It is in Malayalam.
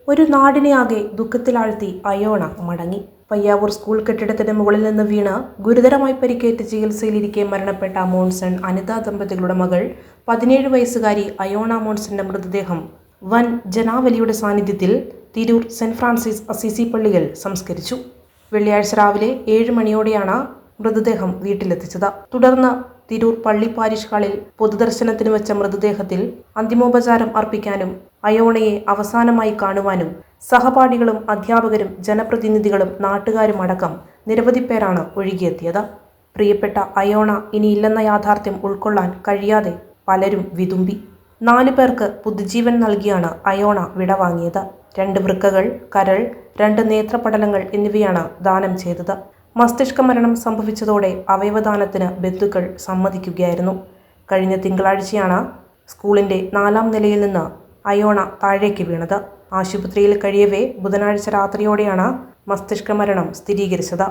ഒരു നാടിനെയാകെ ദുഃഖത്തിലാഴ്ത്തി അയോണ മടങ്ങി. പയ്യാവൂർ സ്കൂൾ കെട്ടിടത്തിന് മുകളിൽ നിന്ന് വീണ് ഗുരുതരമായി പരിക്കേറ്റ് ചികിത്സയിലിരിക്കെ മരണപ്പെട്ട മോൺസൺ അനിത ദമ്പതികളുടെ മകൾ 17 വയസ്സുകാരി അയോണ മോൺസന്റെ മൃതദേഹം വൻ ജനാവലിയുടെ സാന്നിധ്യത്തിൽ തിരൂർ സെന്റ് ഫ്രാൻസിസ് അസീസി പള്ളിയിൽ സംസ്കരിച്ചു. വെള്ളിയാഴ്ച രാവിലെ 7 മണിയോടെയാണ് മൃതദേഹം വീട്ടിലെത്തിച്ചത്. തുടർന്ന് തിരൂർ പള്ളി പാരിഷ് ഹാളിൽ പൊതുദർശനത്തിന് വെച്ച മൃതദേഹത്തിൽ അന്തിമോപചാരം അർപ്പിക്കാനും അയോണയെ അവസാനമായി കാണുവാനും സഹപാഠികളും അധ്യാപകരും ജനപ്രതിനിധികളും നാട്ടുകാരും അടക്കം നിരവധി പേരാണ് ഒഴുകിയെത്തിയത്. പ്രിയപ്പെട്ട അയോണ ഇനിയില്ലെന്ന യാഥാർത്ഥ്യം ഉൾക്കൊള്ളാൻ കഴിയാതെ പലരും വിതുമ്പി. 4 പേർക്ക് പുതുജീവൻ നൽകിയാണ് അയോണ വിടവാങ്ങിയത്. 2 വൃക്കകൾ, കരൾ, 2 നേത്രപടലങ്ങൾ എന്നിവയാണ് ദാനം ചെയ്തത്. മസ്തിഷ്ക മരണം സംഭവിച്ചതോടെ അവയവദാനത്തിന് ബന്ധുക്കൾ സമ്മതിക്കുകയായിരുന്നു. കഴിഞ്ഞ തിങ്കളാഴ്ചയാണ് സ്കൂളിന്റെ 4ാം നിലയിൽ നിന്ന് അയോണ താഴേക്ക് വീണത്. ആശുപത്രിയിൽ കഴിയവേ ബുധനാഴ്ച രാത്രിയോടെയാണ് മസ്തിഷ്ക മരണം സ്ഥിരീകരിച്ചത്.